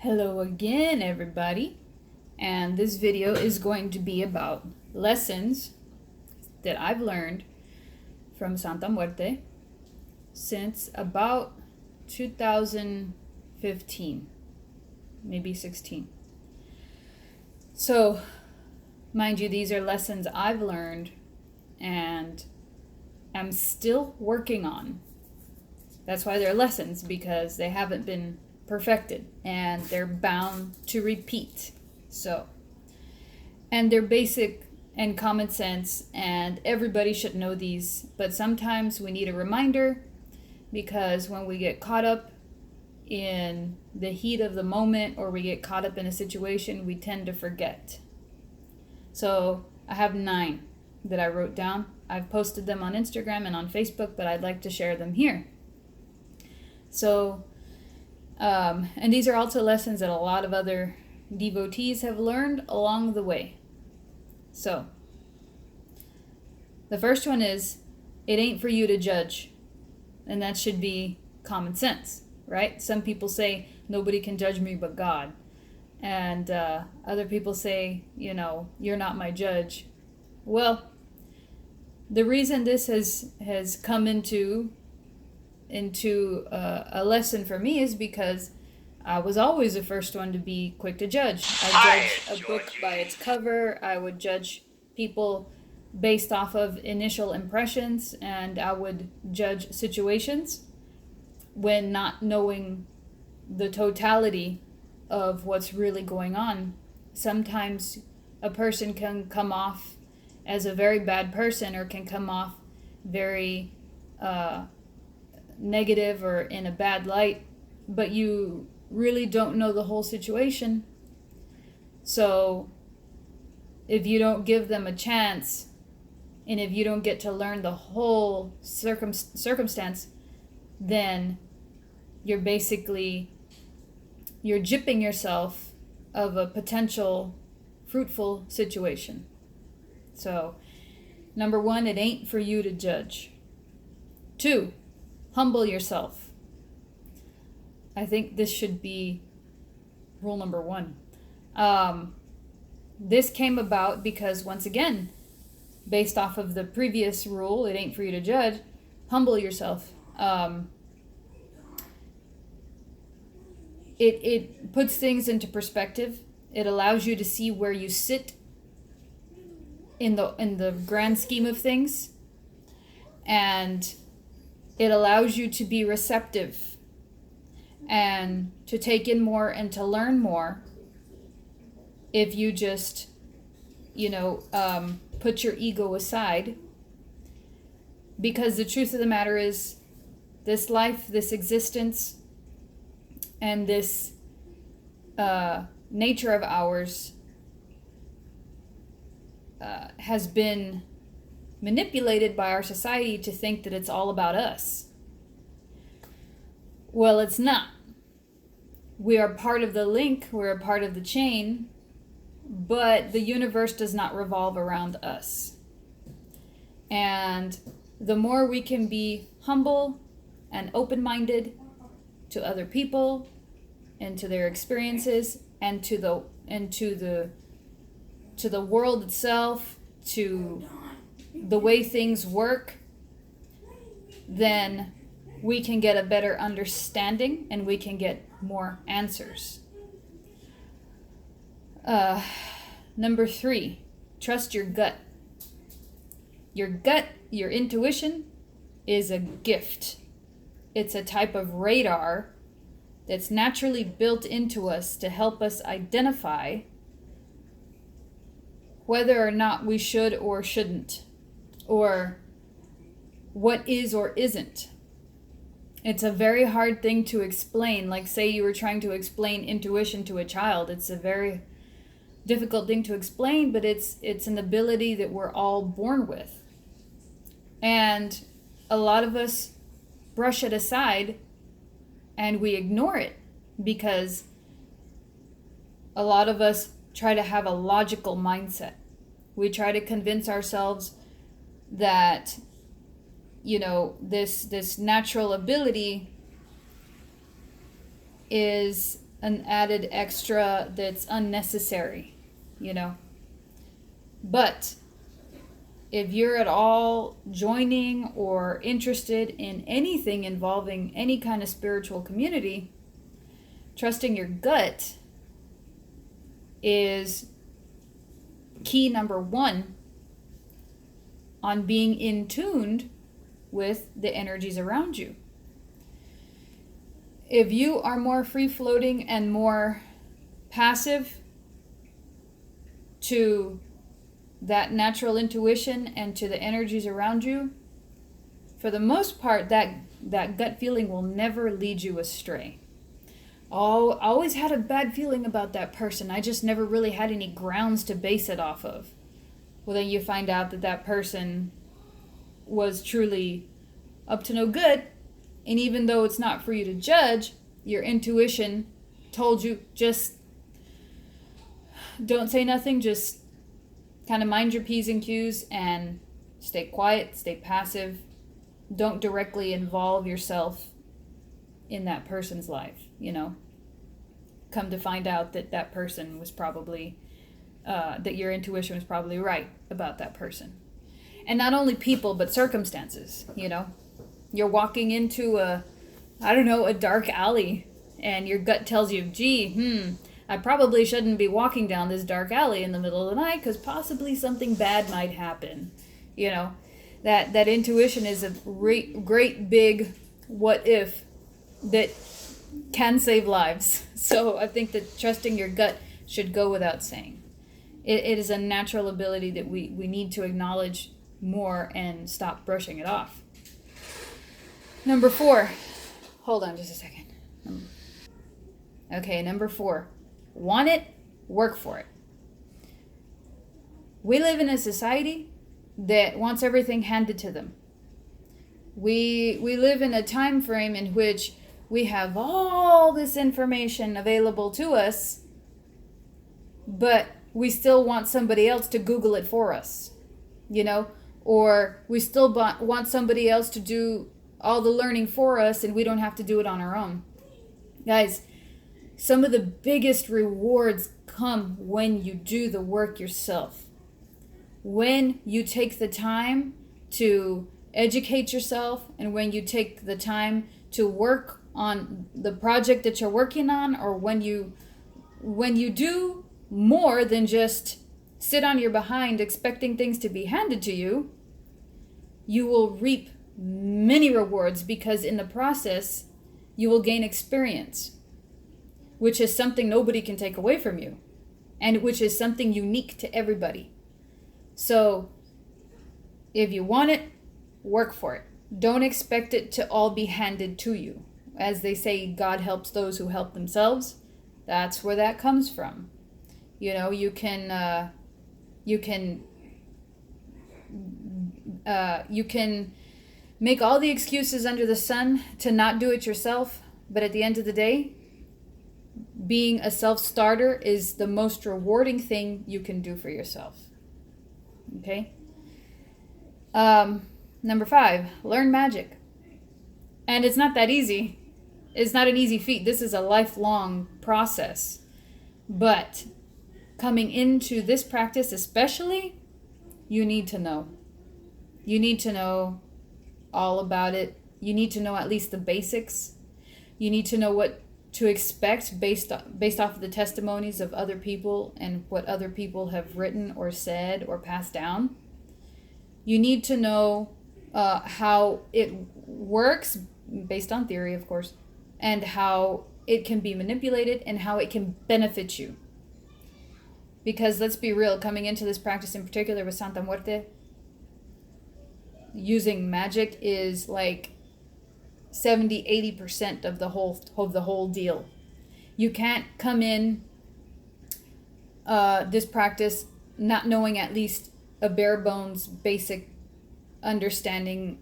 Hello again, everybody, and this video is going to be about lessons that I've learned from Santa Muerte since about 2015, maybe 16. So, mind you, these are lessons I've learned and am still working on. That's why they're lessons, because they haven't been perfected and they're bound to repeat. And they're basic and common sense, and everybody should know these, but sometimes we need a reminder because when we get caught up in the heat of the moment or we get caught up in a situation, we tend to forget. So I have 9 that I wrote down. I've posted them on Instagram and on Facebook, but I'd like to share them here. So and these are also lessons that a lot of other devotees have learned along the way. So, the first one is, it ain't for you to judge. And that should be common sense, right? Some people say, nobody can judge me but God. And other people say, you're not my judge. Well, the reason this has come into a lesson for me is because I was always the first one to be quick to judge. I judged a book by its cover. I would judge people based off of initial impressions, and I would judge situations when not knowing the totality of what's really going on. Sometimes a person can come off as a very bad person or can come off very negative or in a bad light, but you really don't know the whole situation. So if you don't give them a chance, and if you don't get to learn the whole circumstance, then you're gypping yourself of a potential fruitful situation. So, number 1, it ain't for you to judge. 2, humble yourself. I think this should be rule number 1. This came about because, once again, based off of the previous rule, it ain't for you to judge, humble yourself. It puts things into perspective. It allows you to see where you sit in the grand scheme of things. And it allows you to be receptive and to take in more and to learn more if you just, put your ego aside. Because the truth of the matter is, this life, this existence, and this nature of ours has been manipulated by our society to think that it's all about us. Well, it's not. We are part of the link, we're a part of the chain, but the universe does not revolve around us. And the more we can be humble and open-minded to other people and to their experiences and to the world itself, to the way things work, then we can get a better understanding and we can get more answers. Number 3, trust your gut. Your gut, your intuition, is a gift. It's a type of radar that's naturally built into us to help us identify whether or not we should or shouldn't, or what is or isn't. It's a very hard thing to explain. Like, say you were trying to explain intuition to a child. It's a very difficult thing to explain, but it's an ability that we're all born with. And a lot of us brush it aside and we ignore it because a lot of us try to have a logical mindset. We try to convince ourselves that, this natural ability is an added extra that's unnecessary, you know. But if you're at all joining or interested in anything involving any kind of spiritual community, trusting your gut is key number one on being in tuned with the energies around you. If you are more free floating and more passive to that natural intuition and to the energies around you, for the most part, that gut feeling will never lead you astray. Oh, I always had a bad feeling about that person. I just never really had any grounds to base it off of. Well, then you find out that that person was truly up to no good. And even though it's not for you to judge, your intuition told you just don't say nothing, just kind of mind your P's and Q's and stay quiet, stay passive. Don't directly involve yourself in that person's life, you know. Come to find out that that person was probably, that your intuition was probably right about that person. And not only people, but circumstances, you know. You're walking into a dark alley, and your gut tells you, gee, I probably shouldn't be walking down this dark alley in the middle of the night because possibly something bad might happen. You know, that intuition is a great big what if that can save lives. So I think that trusting your gut should go without saying. It is a natural ability that we need to acknowledge more and stop brushing it off. Number 4. Hold on just a second. Okay, number 4. Want it, work for it. We live in a society that wants everything handed to them. We live in a time frame in which we have all this information available to us, but we still want somebody else to Google it for us, you know? Or we still want somebody else to do all the learning for us and we don't have to do it on our own. Guys, some of the biggest rewards come when you do the work yourself. When you take the time to educate yourself and when you take the time to work on the project that you're working on, or when you do more than just sit on your behind expecting things to be handed to you, you will reap many rewards, because in the process you will gain experience, which is something nobody can take away from you, and which is something unique to everybody. So if you want it, work for it. Don't expect it to all be handed to you. As they say, God helps those who help themselves. That's where that comes from. You know, you can make all the excuses under the sun to not do it yourself, but at the end of the day, being a self-starter is the most rewarding thing you can do for yourself. Okay? Number 5, learn magic. And it's not that easy. It's not an easy feat. This is a lifelong process. But coming into this practice especially, you need to know. You need to know all about it. You need to know at least the basics. You need to know what to expect based off of the testimonies of other people and what other people have written or said or passed down. You need to know how it works, based on theory, of course, and how it can be manipulated and how it can benefit you. Because let's be real, coming into this practice in particular with Santa Muerte, using magic is like 70-80% of the whole deal. You can't come in this practice not knowing at least a bare bones basic understanding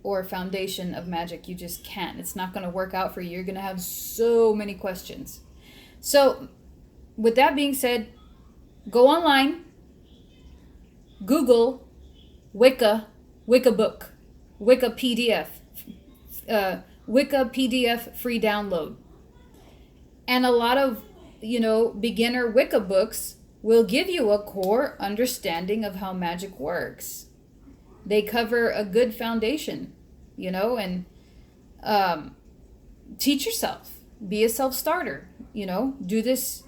or foundation of magic. You just can't. It's not going to work out for you. You're going to have so many questions. So with that being said, go online, Google Wicca book, Wicca PDF free download. And a lot of, beginner Wicca books will give you a core understanding of how magic works. They cover a good foundation, and teach yourself. Be a self-starter, do this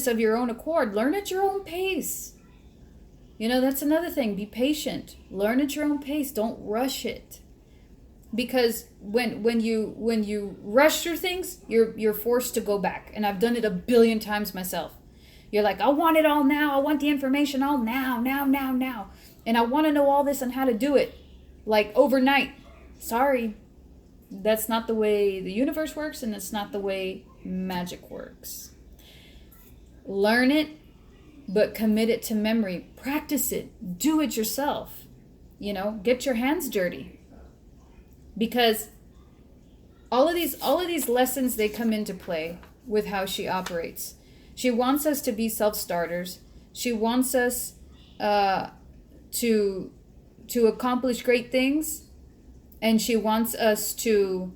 of your own accord. Learn at your own pace. That's another thing. Be patient. Learn at your own pace. Don't rush it. Because when you rush through things, you're forced to go back. And I've done it a billion times myself. You're like, I want it all now. I want the information all now. And I want to know all this and how to do it. Like overnight. Sorry. That's not the way the universe works, and that's not the way magic works. Learn it, but commit it to memory. Practice it. Do it yourself. Get your hands dirty. Because all of these lessons, they come into play with how she operates. She wants us to be self-starters. She wants us to accomplish great things. And she wants us to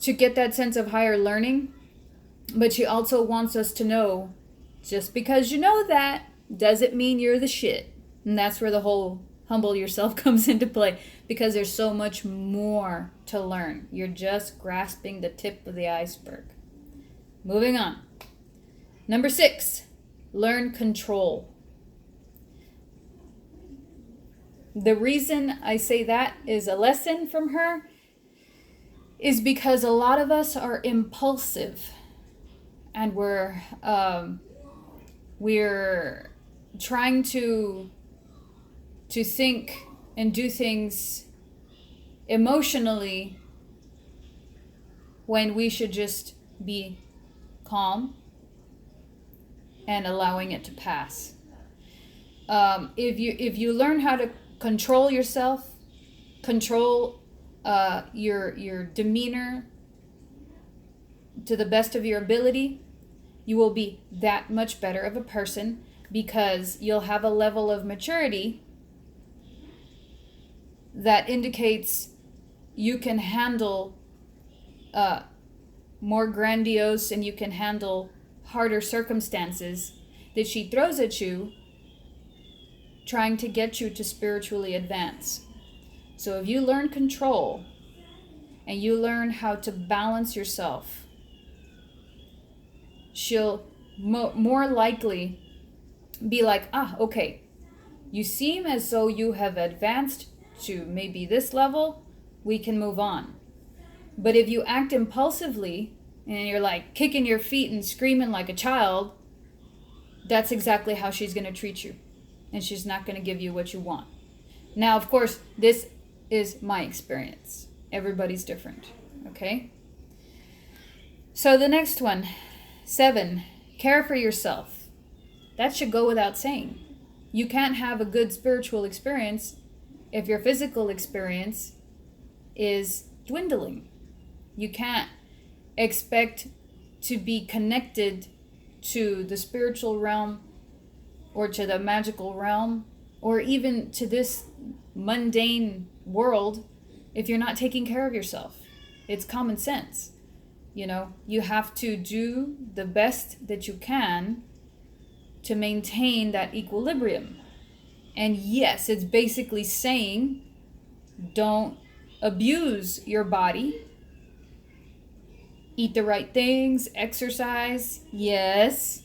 get that sense of higher learning. But she also wants us to know, just because you know that doesn't mean you're the shit. And that's where the whole humble yourself comes into play, because there's so much more to learn. You're just grasping the tip of the iceberg. Moving on. Number 6, learn control. The reason I say that is a lesson from her is because a lot of us are impulsive, and we're trying to think and do things emotionally when we should just be calm and allowing it to pass. If you learn how to control yourself, control your demeanor to the best of your ability, you will be that much better of a person, because you'll have a level of maturity that indicates you can handle more grandiose, and you can handle harder circumstances that she throws at you, trying to get you to spiritually advance. So if you learn control and you learn how to balance yourself, she'll more likely be like, okay, you seem as though you have advanced to maybe this level, we can move on. But if you act impulsively and you're like kicking your feet and screaming like a child, that's exactly how she's going to treat you. And she's not going to give you what you want. Now, of course, this is my experience. Everybody's different, okay? So the next one, 7, care for yourself. That should go without saying. You can't have a good spiritual experience if your physical experience is dwindling. You can't expect to be connected to the spiritual realm or to the magical realm or even to this mundane world if you're not taking care of yourself. It's common sense. You have to do the best that you can to maintain that equilibrium. And yes, it's basically saying don't abuse your body. Eat the right things, exercise. Yes,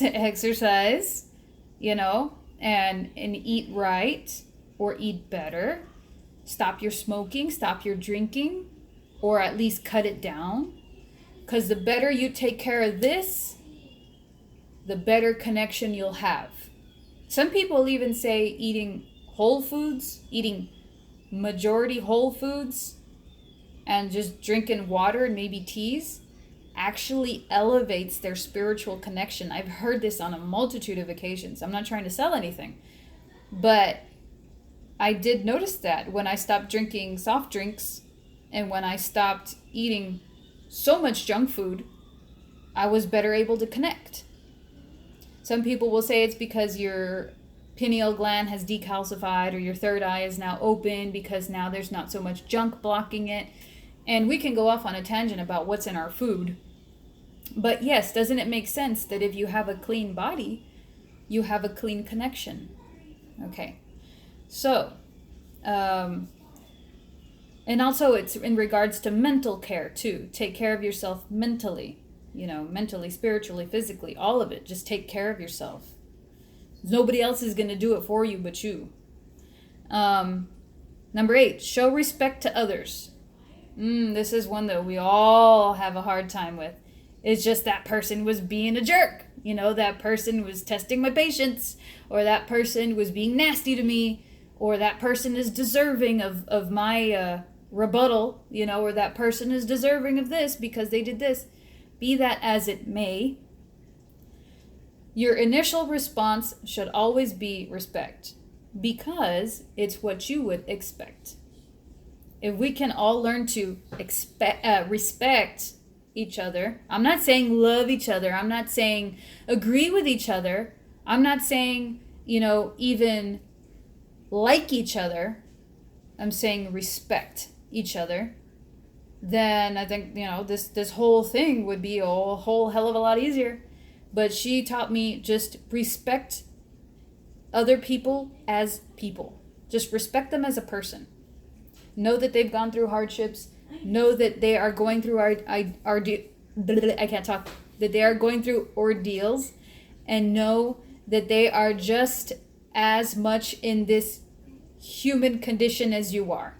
exercise, and eat right or eat better. Stop your smoking, stop your drinking, or at least cut it down. Because the better you take care of this, the better connection you'll have. Some people even say eating whole foods, eating majority whole foods, and just drinking water and maybe teas actually elevates their spiritual connection. I've heard this on a multitude of occasions. I'm not trying to sell anything, but I did notice that when I stopped drinking soft drinks and when I stopped eating so much junk food, I was better able to connect. Some people will say it's because your pineal gland has decalcified or your third eye is now open because now there's not so much junk blocking it. And we can go off on a tangent about what's in our food. But yes, doesn't it make sense that if you have a clean body, you have a clean connection? Okay. So, and also it's in regards to mental care too. Take care of yourself mentally, mentally, spiritually, physically, all of it. Just take care of yourself. Nobody else is going to do it for you but you. Number 8, show respect to others. This is one that we all have a hard time with. It's just that person was being a jerk. That person was testing my patience, or that person was being nasty to me, or that person is deserving of my rebuttal, or that person is deserving of this because they did this. Be that as it may, your initial response should always be respect, because it's what you would expect. If we can all learn to respect each other, I'm not saying love each other, I'm not saying agree with each other, I'm not saying, even like each other, I'm saying respect each other, then I think, this whole thing would be a whole hell of a lot easier. But she taught me just respect other people as people. Just respect them as a person. Know that they've gone through hardships. Know that they are going through that they are going through ordeals, and know that they are just as much in this human condition as you are.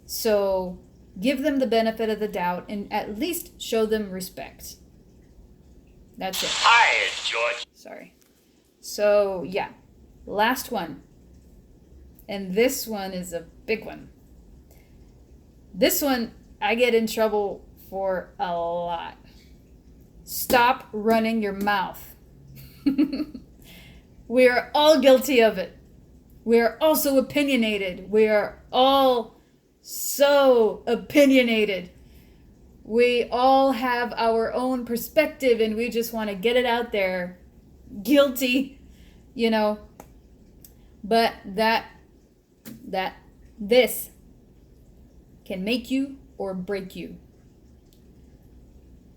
So give them the benefit of the doubt and at least show them respect. That's it. Hi, George. Sorry. So, yeah. Last one. And this one is a big one. This one, I get in trouble for a lot. Stop running your mouth. We are all guilty of it. We are also opinionated. We are all so opinionated. We all have our own perspective and we just want to get it out there. Guilty, But this can make you or break you.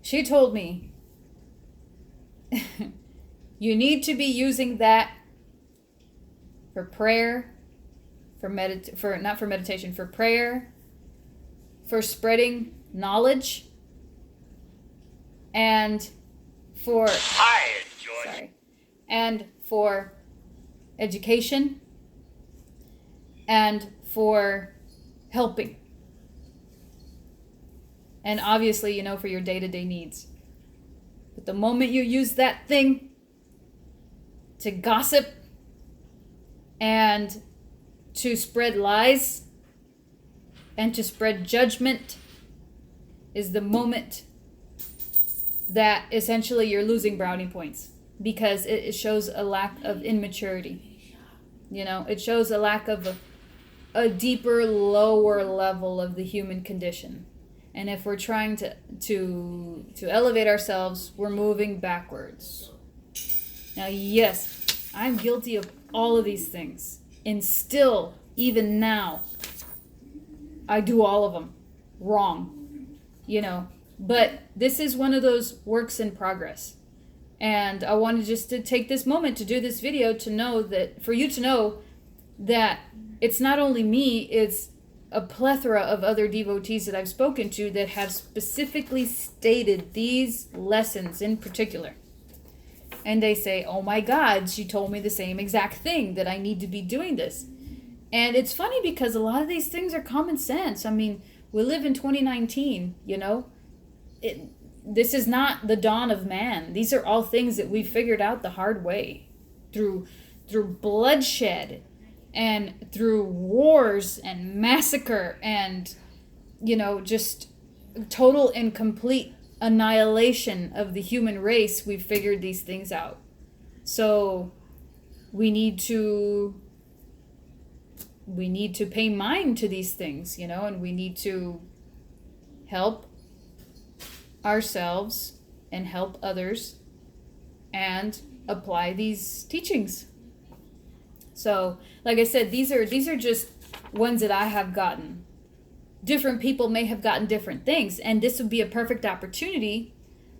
She told me you need to be using that for prayer, for prayer, for spreading knowledge, and for and for education, and for helping, and obviously, for your day-to-day needs. But the moment you use that thing to gossip and to spread lies and to spread judgment is the moment that essentially you're losing brownie points, because it shows a lack of immaturity. It shows a lack of a deeper, lower level of the human condition. And if we're trying to elevate ourselves, we're moving backwards. Now, yes, I'm guilty of all of these things. And still, even now, I do all of them wrong. But this is one of those works in progress. And I wanted just to take this moment to do this video for you to know that it's not only me, it's a plethora of other devotees that I've spoken to that have specifically stated these lessons in particular. And they say, oh my God, she told me the same exact thing, that I need to be doing this. And it's funny because a lot of these things are common sense. I mean, we live in 2019, This is not the dawn of man. These are all things that we figured out the hard way through bloodshed and through wars and massacre and, just total and complete annihilation of the human race. We figured these things out. So we need to pay mind to these things, and we need to help ourselves and help others and apply these teachings. So, like I said, these are just ones that I have gotten. Different people may have gotten different things, and this would be a perfect opportunity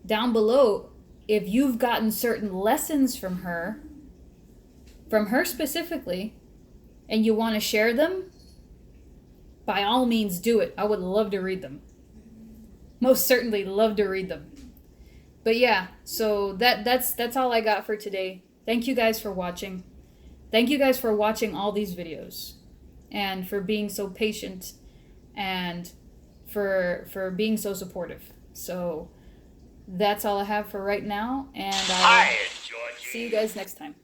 down below, if you've gotten certain lessons from her specifically, and you want to share them, by all means do it. I would love to read them. Most certainly love to read them. But yeah, so that's all I got for today. Thank you guys for watching. Thank you guys for watching all these videos and for being so patient and for being so supportive. So that's all I have for right now, and I'll see you guys next time.